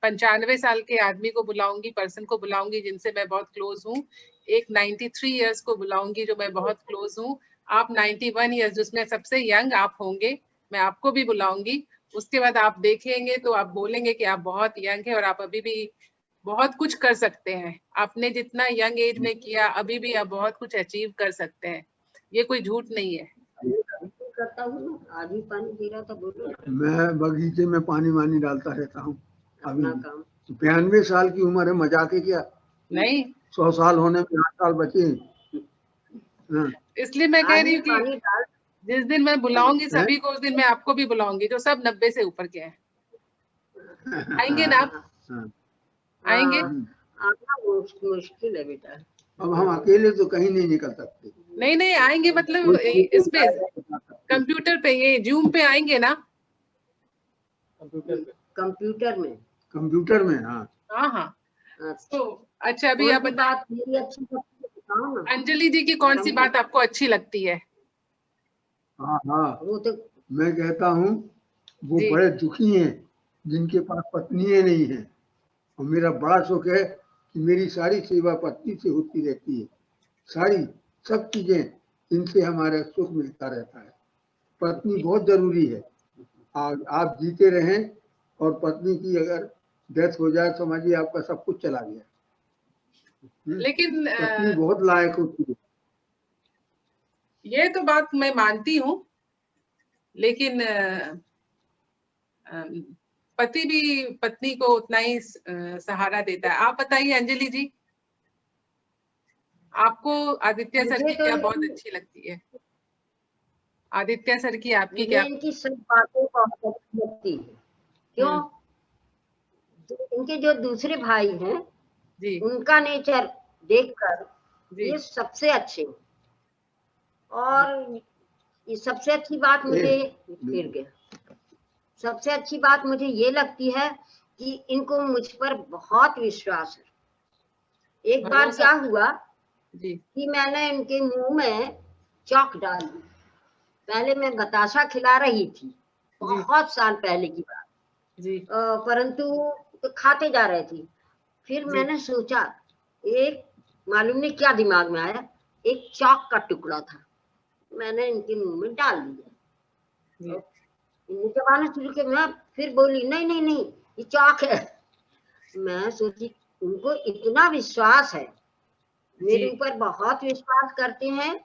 95 साल के आदमी को बुलाऊंगी, पर्सन को बुलाऊंगी जिनसे मैं बहुत क्लोज हूँ, एक 93 इयर्स को बुलाऊंगी जो मैं बहुत क्लोज हूँ, आप 91 इयर्स जिसमें सबसे यंग आप होंगे, मैं आपको भी बुलाऊंगी। उसके बाद आप देखेंगे तो आप बोलेंगे कि आप बहुत यंग है और आप अभी भी बहुत कुछ कर सकते हैं। आपने जितना यंग एज में किया अभी भी आप बहुत कुछ अचीव कर सकते हैं, ये कोई झूठ नहीं है। करता हूँ, आज ही पानी दे रहा था, बोलो। मैं बगीचे में पानी वानी डालता रहता हूँ। अपना काम। 92 साल की उम्र है, मजाक है क्या? नहीं, 100 साल होने में 8 साल बचे। इसलिए मैं कह रही हूँ कि जिस दिन मैं बुलाऊंगी सभी को, उस दिन मैं आपको भी बुलाऊंगी जो सब 90 से ऊपर के हैं। आएंगे ना आप? आएंगे? आना मुश्किल है बेटा। अब हम अकेले तो कहीं नहीं निकल सकते। नहीं आएंगे, मतलब इस पे कंप्यूटर पे, ये जूम पे आएंगे ना? कंप्यूटर में हाँ। तो अच्छा, अभी आप बात मेरी अच्छी बताओ ना। अंजलि जी की कौन सी बात आपको अच्छी लगती है? हाँ, वो तो मैं कहता हूँ वो बड़े दुखी हैं जिनके पास पत्नियां नहीं है, और मेरा बड़ा शौक है कि मेरी सारी सेवा पत्नी से होती रहती है, सारी सब चीजें इनसे हमारा सुख मिलता रहता है। पत्नी बहुत जरूरी है। आप जीते रहें और पत्नी की अगर डेथ हो जाए समझिए आपका सब कुछ चला गया। लेकिन पत्नी बहुत लायक होती है। ये तो बात मैं मानती हूँ, लेकिन पति भी पत्नी को उतना ही सहारा देता है। आप बताइए अंजलि जी, आपको आदित्य सर मुझे की तो क्या बहुत अच्छी लगती है? आदित्य सर की आपकी मुझे क्या? इनकी सब बातें बहुत अच्छी लगती है। क्यों? इनके जो दूसरे भाई हैं जी उनका नेचर देखकर जी ये सबसे अच्छे हैं। और ये सबसे अच्छी बात मुझे फिर गया सबसे अच्छी बात मुझे ये लगती है कि इनको मुझ पर बहुत विश्वास है। एक बार भरोसा। क्या हुआ जी कि मैंने इनके मुंह में चॉक डाल दी। पहले मैं बताशा खिला रही थी, जी बहुत साल पहले की बात। जी परंतु तो खाते जा रहे थे। फिर जी मैंने सोचा, एक मालूम नहीं क्या दिमाग में आया, एक चॉक का टुकड़ा था, मैंने इनके मुंह में डाल दिया। जी इन्हें चबाना शुरू किया। मैं फिर बोली नहीं नहीं नहीं, ये चॉक है। मैं सोची उनको इतना विश्वास है, मेरे जी ऊपर बहुत विश्वास करते हैं।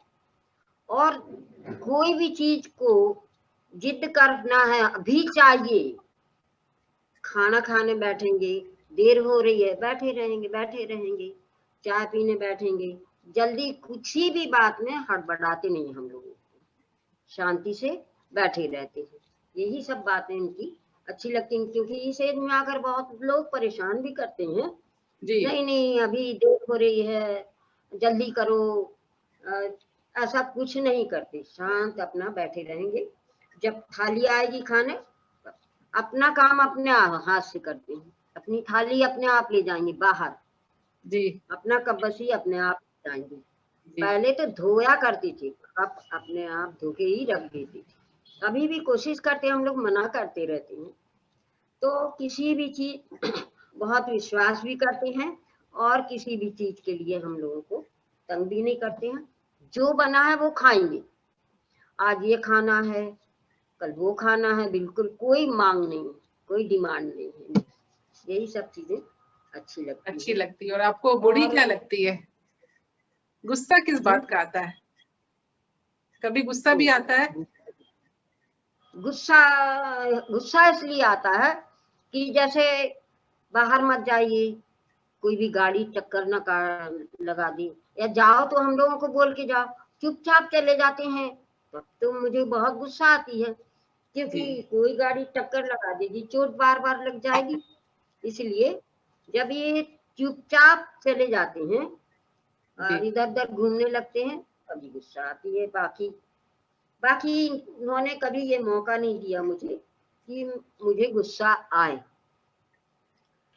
और कोई भी चीज को जिद करना है, अभी चाहिए, खाना खाने बैठेंगे, देर हो रही है, बैठे रहेंगे, चाय पीने बैठेंगे, जल्दी किसी भी बात में हड़बड़ाते नहीं हम लोग, शांति से बैठे रहते हैं। यही सब बातें इनकी अच्छी लगती हैं, क्योंकि इस एज में आकर बहुत लोग परेशान भी करते हैं। जी नहीं नहीं अभी देर हो रही है, जल्दी करो, ऐसा कुछ नहीं करते, शांत अपना बैठे रहेंगे। जब थाली आएगी खाने, अपना काम अपने हाथ से करते हैं, अपनी थाली अपने आप ले जाएंगे बाहर, जी अपना कब्बसी अपने आप जाएंगे। जी पहले तो धोया करती थी, अब अपने आप धो के ही रख देती थी। अभी भी कोशिश करते, हम लोग मना करते रहते हैं। तो किसी भी चीज बहुत विश्वास भी करते हैं, और किसी भी चीज के लिए हम लोगों को तंग भी नहीं करते हैं। जो बना है वो खाएंगे, आज ये खाना है, कल वो खाना है, बिल्कुल कोई मांग नहीं, कोई डिमांड नहीं है। यही सब चीजें अच्छी है। लगती है। और आपको बुरी और क्या लगती है? गुस्सा किस बात का आता है? कभी गुस्सा भी आता है? गुस्सा गुस्सा इसलिए आता है कि जैसे बाहर मत जाइए, कोई भी गाड़ी टक्कर न लगा दी, या जाओ तो हम लोगों को बोल के जाओ, चुपचाप चले जाते हैं, तब तो मुझे बहुत गुस्सा आती है, क्योंकि जी कोई गाड़ी टक्कर लगा देगी, चोट बार बार लग जाएगी। इसलिए जब ये चुपचाप चले जाते हैं जी और इधर उधर घूमने लगते हैं, तभी गुस्सा आती है। बाकी बाकी उन्होंने कभी ये मौका नहीं दिया मुझे कि मुझे गुस्सा आए।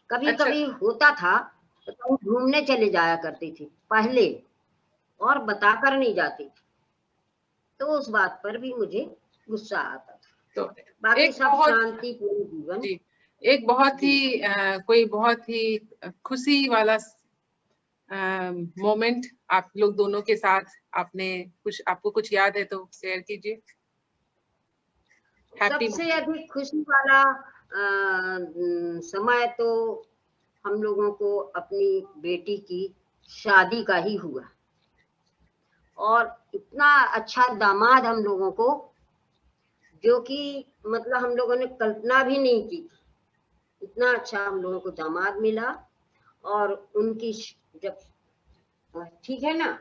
कभी अच्छा कभी होता था तो कहीं घूमने चले जाया करती थी पहले, और बताकर नहीं जाती थी, तो उस बात पर भी मुझे गुस्सा आता था। तो बाकी एक सब बहुत शांति पूर्ण जीवन। जी एक बहुत जी ही कोई बहुत ही खुशी वाला मोमेंट आप लोग दोनों के साथ आपने आपको कुछ याद है तो शेयर कीजिए। हैप्पी सबसे अधिक खुशी वाला समय तो हम लोगों को अपनी बेटी की शादी का ही हुआ। और इतना अच्छा दामाद हम लोगों को, जो कि मतलब हम लोगों ने कल्पना भी नहीं की, इतना अच्छा हम लोगों को दामाद मिला। और उनकी जब, ठीक है ना,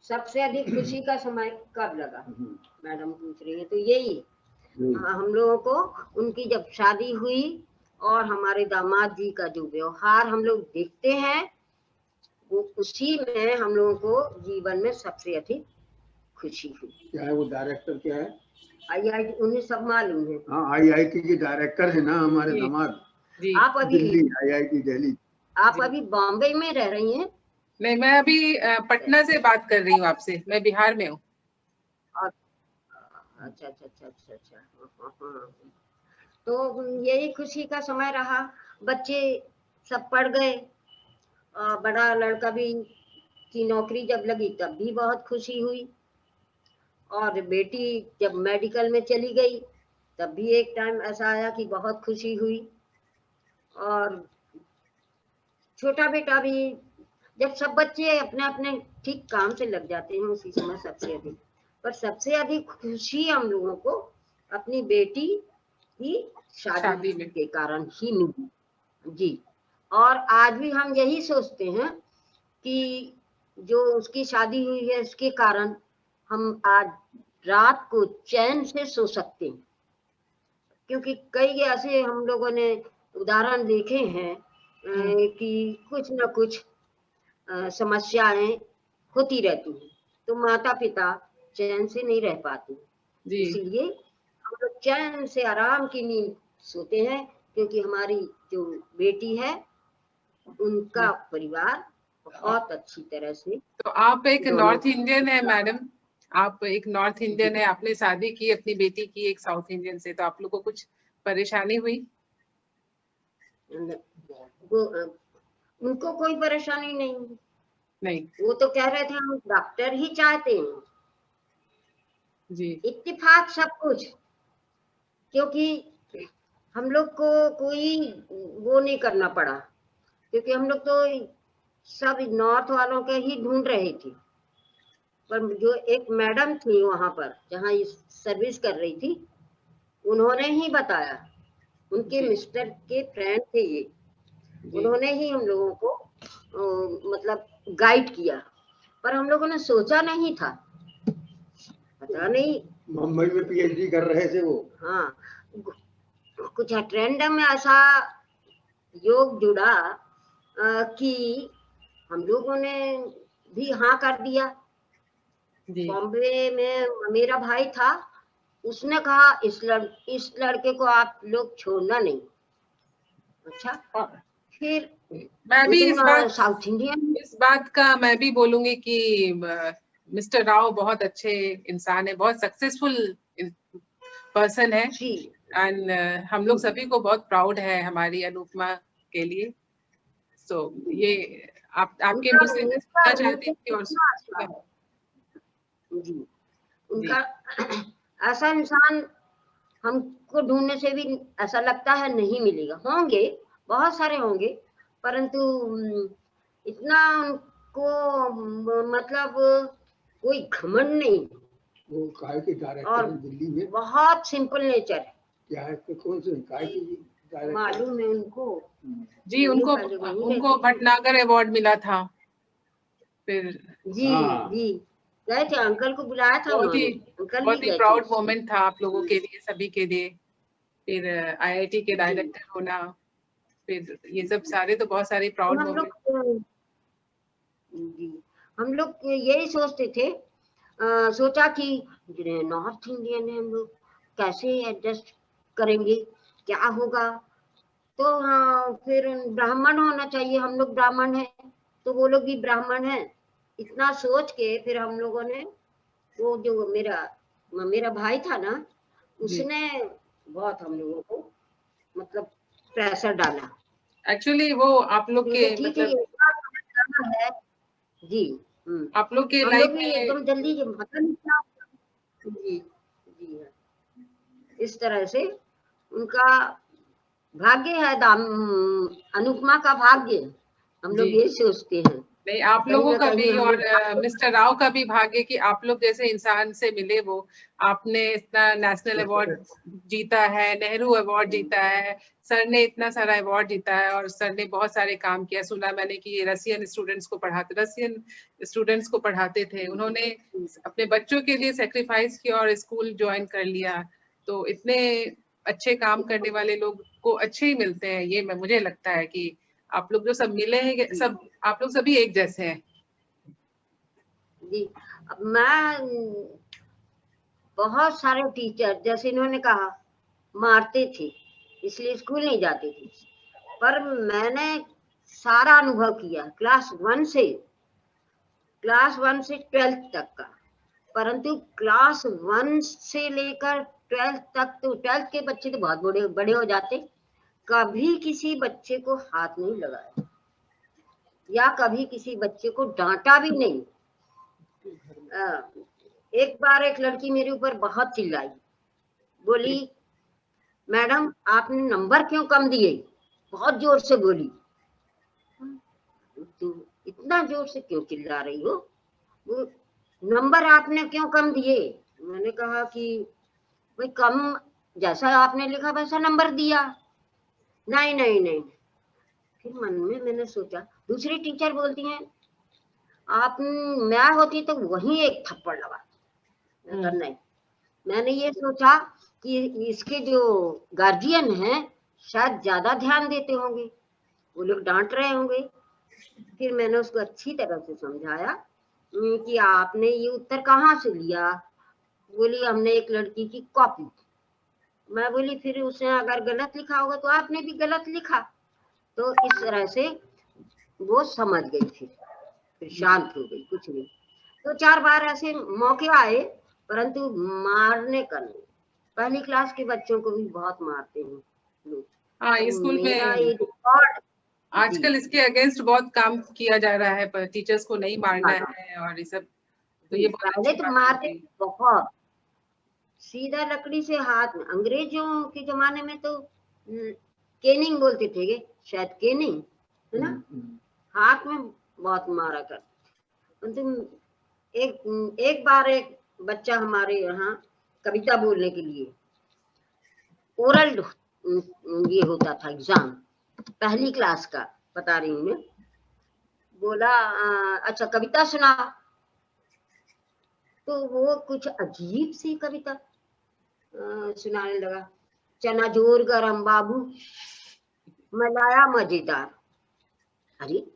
सबसे अधिक खुशी का समय कब लगा, मैडम पूछ रही है, तो यही हम लोगों को उनकी जब शादी हुई, और हमारे दामाद जी का जो व्यवहार हम लोग देखते हैं, वो उसी में हम लोगों को जीवन में सबसे अधिक खुशी हुई। क्या है वो डायरेक्टर क्या है? IIT उन्हें सब मालूम है। हाँ, IIT के डायरेक्टर है ना हमारे जी दामाद, जी आप अभी दिल्ली, IIT दिल्ली। आप जी अभी बॉम्बे में रह रही हैं? नहीं, मैं अभी पटना से बात कर रही हूँ आपसे, मैं बिहार में हूँ। अच्छा अच्छा अच्छा अच्छा अच्छा, हाँ। तो यही खुशी का समय रहा। बच्चे सब पढ़ गए, बड़ा लड़का भी की नौकरी जब लगी तब भी बहुत खुशी हुई, और बेटी जब मेडिकल में चली गई तब भी एक टाइम ऐसा आया कि बहुत खुशी हुई। और छोटा बेटा भी, जब सब बच्चे अपने अपने ठीक काम से लग जाते हैं उसी समय सबसे अधिक, पर सबसे अधिक खुशी हम लोगों को अपनी बेटी की शादी शादी में। के कारण ही मिली। जी, और आज भी हम यही सोचते हैं कि जो उसकी शादी हुई है उसके कारण हम आज रात को चैन से सो सकते हैं, क्योंकि कई ऐसे हम लोगों ने उदाहरण देखे हैं कि कुछ न कुछ समस्याएं होती रहती हैं, तो माता पिता चैन से नहीं रह पाते, जी इसलिए हम लोग चैन से आराम की नींद सोते हैं, क्योंकि हमारी जो बेटी है उनका परिवार बहुत अच्छी तरह से। तो आप एक दोनों नॉर्थ इंडियन है मैडम, आप एक नॉर्थ इंडियन है, आपने शादी की अपनी बेटी की एक साउथ इंडियन से, तो आप लोग को कुछ परेशानी हुई? उनको कोई परेशानी नहीं वो तो कह रहे थे हम डॉक्टर ही चाहते हैं, जी इत्तेफाक सब कुछ, क्योंकि हम लोग को कोई वो नहीं करना पड़ा, क्योंकि हम लोग तो सब नॉर्थ वालों के ही ढूंढ रहे थे, पर जो एक मैडम थी वहां पर जहाँ सर्विस कर रही थी, उन्होंने ही बताया, उनके मिस्टर के फ्रेंड थे ये, उन्होंने ही हम लोगों को मतलब गाइड किया, पर हम लोगों ने सोचा नहीं था, पता नहीं मुंबई में पीएचडी कर रहे थे वो। हाँ, कुछ ट्रेंड में ऐसा योग जुड़ा कि हम लोगों ने भी हाँ कर दिया। बॉम्बे में मेरा भाई था, उसने कहा इस लड़के को आप लोग छोड़ना नहीं। अच्छा, फिर मैं भी साउथ इंडियन इस बात का मैं भी बोलूंगी कि मिस्टर राव बहुत अच्छे इंसान है, बहुत सक्सेसफुल पर्सन है, एंड हम लोग सभी को बहुत प्राउड है हमारी अनुपमा के लिए। सो ये आपके मुझसे सुनना चाहती थी और जी, उनका ऐसा इंसान हमको ढूंढने से भी ऐसा लगता है नहीं मिलेगा, होंगे बहुत सारे होंगे, परंतु इतना उनको मतलब कोई घमंड नहीं, वो काय के डायरेक्टर है दिल्ली में, बहुत सिंपल नेचर है। क्या है तो कौन से काय के डायरेक्टर मालूम है उनको जी, उनको भटनागर अवार्ड मिला था। फिर जी जी गए थे, अंकल को बुलाया था, बहुत ही प्राउड मोमेंट था आप लोगों के लिए, सभी के लिए। फिर आईआईटी के डायरेक्टर होना, फिर ये सब सारे तो बहुत सारे प्राउड मोमेंट। जी, हम लोग यही सोचते थे, सोचा कि नॉर्थ इंडियन है हम लोग, कैसे एडजस्ट करेंगे, क्या होगा, तो हाँ फिर ब्राह्मण होना चाहिए, हम लोग ब्राह्मण हैं तो वो लोग भी ब्राह्मण हैं, इतना सोच के फिर हम लोगों ने वो जो मेरा भाई था ना, उसने बहुत हम लोगों को मतलब प्रेशर डाला। एक्चुअली वो आप लोग के मतलब है जी, आप लोग के लाइफ में एकदम जल्दी जी जी इस तरह से उनका भाग्य है, अनुपमा का भाग्य, हम लोग ये सोचते हैं। नहीं, आप लोगों का भी और मिस्टर राव का भी भाग्य कि आप लोग जैसे इंसान से मिले वो। आपने इतना नेशनल अवार्ड जीता है, नेहरू अवार्ड जीता है, सर ने इतना सारा अवार्ड जीता है, और सर ने बहुत सारे काम किया। सुना मैंने कि ये रशियन स्टूडेंट्स को पढ़ाते थे, उन्होंने अपने बच्चों के लिए सेक्रीफाइस किया और स्कूल ज्वाइन कर लिया। तो इतने अच्छे काम करने वाले लोग को अच्छे ही मिलते हैं, ये मुझे लगता है कि आप लोग जो सब मिले हैं, सब आप लोग सभी एक जैसे हैं। जी, अब मैं बहुत सारे टीचर जैसे इन्होंने कहा मारते थे इसलिए स्कूल नहीं जाते थे, पर मैंने सारा अनुभव किया क्लास 1 से 12th तक का, परंतु क्लास 1 से लेकर 12th तक, तो 12th के बच्चे तो बहुत बड़े हो जाते, कभी किसी बच्चे को हाथ नहीं लगाया या कभी किसी बच्चे को डांटा भी नहीं। एक बार एक लड़की मेरे ऊपर बहुत चिल्लाई, बोली मैडम आपने नंबर क्यों कम दिए, बहुत जोर से बोली। तो इतना जोर से क्यों चिल्ला रही हो, वो नंबर आपने क्यों कम दिए। मैंने कहा कि भाई कम, जैसा आपने लिखा वैसा नंबर दिया। नहीं। फिर मन में मैंने सोचा, दूसरी टीचर बोलती हैं आप मैं होती तो वहीं एक थप्पड़ लगा। मैं कहा नहीं, मैंने ये सोचा कि इसके जो गार्जियन हैं शायद ज्यादा ध्यान देते होंगे, वो लोग डांट रहे होंगे। फिर मैंने उसको अच्छी तरह से समझाया कि आपने ये उत्तर कहाँ से लिया। बोली हमने एक लड़की की कॉपी। मैं बोली फिर उसने अगर गलत लिखा होगा तो आपने भी गलत लिखा। तो इस तरह से वो समझ गई, फिर शांत हो गई, कुछ नहीं। तो 4 बार ऐसे मौके आए, परंतु मारने का नहीं। पहली क्लास के बच्चों को भी बहुत मारते हैं लोग। हाँ, तो स्कूल मेरा में ये रिकॉर्ड आजकल इसके अगेंस्ट बहुत काम किया जा रहा है, पर टीचर्स को नहीं मारना है और ये सब, तो ये बहुत पहले अच्छी तो बात मारते है। बहुत सीधा लकड़ी से हाथ में। अंग्रेजों के जमाने में तो केनिंग बोलते थे, शायद केनिंग है ना, हाथ में बहुत मारा करते। तुम एक बार एक बच्चा हमारे यहाँ कविता बोलने के लिए ओरल ये होता था एग्जाम, पहली क्लास का बता रही हूँ मैं। बोला अच्छा कविता सुना। तो वो कुछ अजीब सी कविता सुनाने लगा। चना जोर गरम बाबू मलाया मजेदार। अरे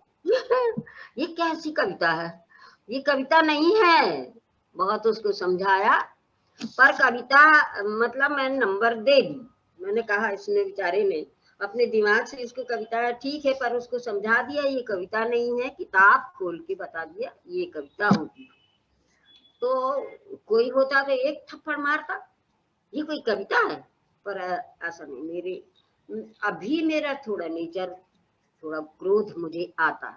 ये कैसी कविता है, ये कविता नहीं है। बहुत उसको समझाया, पर कविता मतलब मैंने नंबर दे दी। मैंने कहा इसने बेचारे ने अपने दिमाग से इसको कविता ठीक है, पर उसको समझा दिया ये कविता नहीं है, किताब खोल के बता दिया ये कविता होगी। तो कोई होता तो एक थप्पड़ मारता, ये कोई कविता है। पर ऐसा नहीं। मेरे अभी मेरा थोड़ा नेचर, थोड़ा क्रोध मुझे आता है,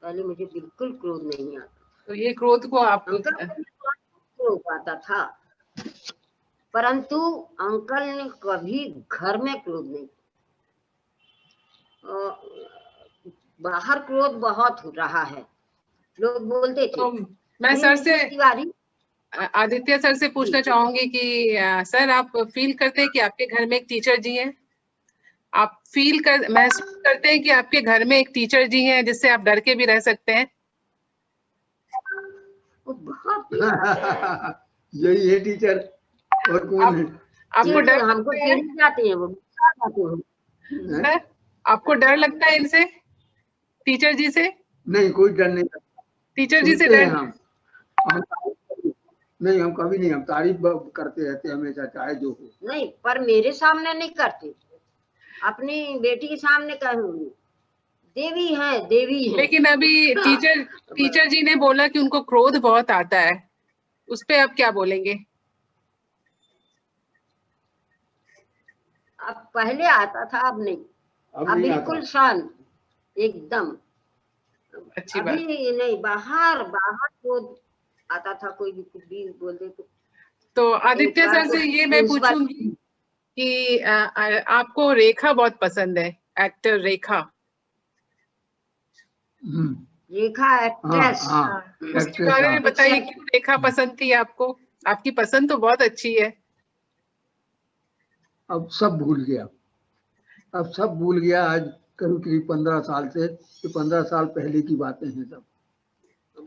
पहले मुझे बिल्कुल क्रोध नहीं आता। तो ये क्रोध को आप अंकल क्रोध आता था, परंतु अंकल ने कभी घर में क्रोध नहीं। बाहर क्रोध बहुत हो रहा है, लोग बोलते थे। तो मैं सर से तिवारी आदित्य सर से पूछना चाहूंगी कि सर आप फील करते हैं कि आपके घर में एक टीचर जी हैं? आप महसूस करते हैं कि आपके घर में एक टीचर जी हैं जिससे आप डर के भी रह सकते हैं? यही है टीचर, और कौन है? आपको डर हमको चिढ़ जाते हैं, वो सर, आपको डर लगता है इनसे, टीचर जी से? नहीं, कोई डर नहीं लगता। टीचर जी से सुनते डर हैं हम नहीं, हम कभी नहीं, हम तारीफ करते रहते हमेशा, चाहे जो हो। नहीं, पर मेरे सामने नहीं करते, अपनी बेटी के सामने कहूंगी देवी है, देवी है। लेकिन अभी टीचर जी ने बोला कि उनको क्रोध बहुत आता है, उस पे आप क्या बोलेंगे? अब पहले आता था, अब नहीं। अब बिल्कुल शांत एकदम। अच्छी अभी बात। नहीं, बाहर क्रोध आता था, कोई भी कुछ भी बोल दे तो आदित्य सर से ये मैं पूछूंगी कि आपको रेखा बहुत पसंद है, एक्टर रेखा। रेखा एक्ट्रेस, उसके बारे में बताइए, क्यों रेखा पसंद थी आपको? आपकी पसंद तो बहुत अच्छी है। अब सब भूल गया, आज करीब 15 साल से, 15 साल पहले की बातें हैं सब।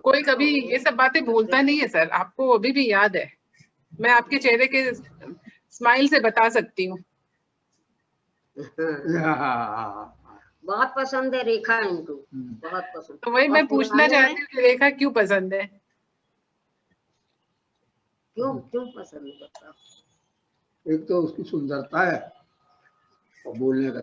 कोई कभी ये सब बातें भूलता नहीं है सर, आपको अभी भी याद है। मैं आपके चेहरे के स्माइल से बता सकती हूँ। बहुत पसंद है रेखा इनको, बहुत पसंद। तो वही मैं पूछना चाहती हूँ कि रेखा क्यों पसंद है? क्यों पसंद है बताओ? एक तो उसकी सुंदरता है और बोलने का